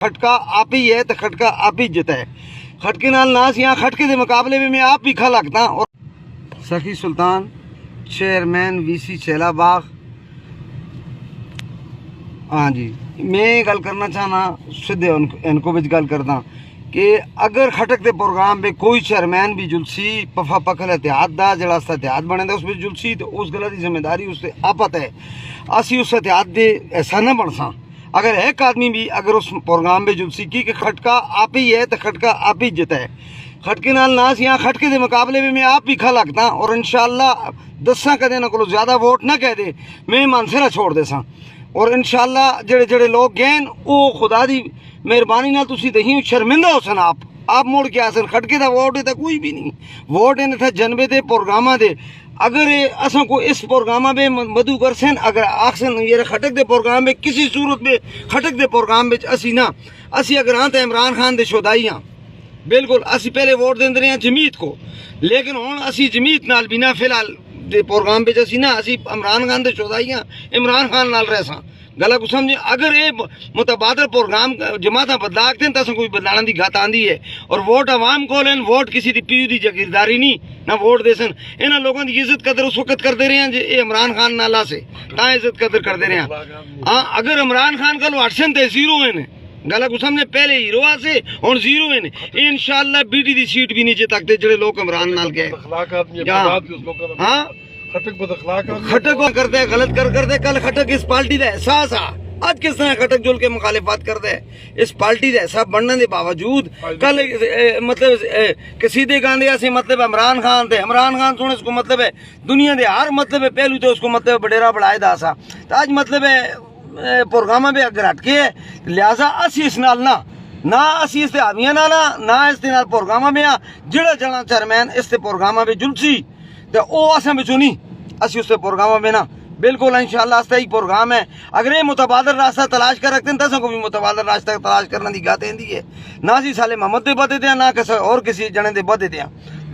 खटका आप ही है तो खटका आप ही जिता है। खटके नाल नास यहाँ खटके के मुकाबले में मैं आप भी खा लगता। और सखी सुल्तान चेयरमैन वीसी चेलाबाग। हाँ जी, मैं गल करना चाहना सीधे इनको भी गल करदा कि अगर खटक के प्रोग्राम में कोई चेयरमैन भी जुलसी पफा पखल एहतियात दा जड़ा एहतियात बने उस जुलसी तो उस गल की जिम्मेदारी उससे आपत है। असी उस एहतियात दे ऐसा न बन सा। अगर एक आदमी भी अगर उस प्रोग्राम में जुलसी की कि खटका आप ही है तो खटका आप ही जिता है। खटके नाल नास यहाँ खटके के मुकाबले में मैं आप भी खा लगता। और इंशाअल्लाह दसा कदे ना को ज़्यादा वोट ना कह दे मैं मानसे ना छोड़ दे सा। और इंशाअल्लाह जेड़े जेड़े लोग गए वो खुदा दी मेहरबानी नाल तुसी दही शर्मिंदा हो सन। आप मुड़ के आसन खटके का वोट है तो कोई भी नहीं वोट इन थे जनबे दे प्रोग्रामा दे। अगर असा को इस प्रोग्राम में मधु कर सन अगर आखसन ये खटक दे प्रोग्राम में किसी सूरत में खटक दे प्रोग्राम में असी ना असी अगर हाँ तो इमरान खान दे शोदाई हाँ बिल्कुल असी पहले वोट देंदे रहे जमीत को। लेकिन हुण असी जमीत नाल बिना फिलहाल दे प्रोग्राम में असी ना असी इमरान खान दे शोदाई हाँ इमरान खान नाल रह सा। गल को समझे अगर ये मुतबादल प्रोग्राम जमात बदलाते हैं तो कोई बदलाने की गत आँदी है। और वोट आवाम को लेन वोट किसी की पीयू की जागीरदारी नहीं ना वोट दे सन। इन्होंने लोगों की इज्जत कदर उस वक्त करते रहे हैं ये इमरान खान नाला से ता इज्जत कदर करते रहे हैं। हाँ अगर इमरान खान का हटसन तो जीरो है गल को समझे पहले हीरो से और जीरो है। इंशाअल्लाह बीटी की सीट भी नीचे तकते जो लोग इमरान नाल गए। हाँ खटक करते हैं गलत करते कल खटक इस पार्टी का एहसास आ आज किस तरह खटक जुल के मुखालिफत करते हैं इस पार्टी का एहसास बनने के बावजूद कल मतलब सीधे गांधी से मतलब इमरान खान थे इमरान खान सुने उसको मतलब है दुनिया के हर मतलब है पहलू तो उसको मतलब बडेरा बढ़ाए दा सा तो आज मतलब है प्रोग्राम में अगर हटके है लिहाजा असी इस नाल ना असी इस हावियां ना इस प्रोग्राम में जेड़ा जना चेयरमैन इस प्रोग्राम में जुलसी तो वह असें बिचों नहीं असी उस प्रोग्राम में ना बिल्कुल इंशाअल्लाह ही प्रोग्राम है। अगर ये मुतबादल रास्ता तलाश कर रखते हैं तो को भी मुतबादल रास्ता तलाश करने की गात आती है। ना असी साले मोहम्मद दे बदे दें ना किसी और किसी जने दे बदे दें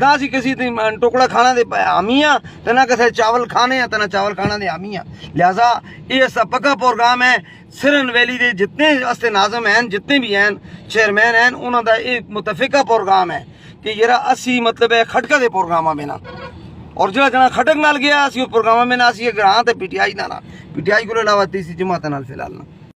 ना असी किसी टुकड़ा खाना दे हामी हाँ तो ना किसी चावल खाने हैं तो ना चावल खाना दे हामी हाँ। लिहाजा ये सब पक्का प्रोग्राम है। सिरन वैली के जितने अस्ते नाजम हैं जितने भी हैं चेयरमैन हैं उन्होंने एक मुतफिका प्रोग्राम है कि जरा असी मतलब है खटका के प्रोग्राम में ना और जो जना खटक नाल गया उस प्रोग्राम में ना असी अगर हाँ तो पीटीआई ना पीटीआई को अलावा तीसरी जमात नाल फिलहाल ना।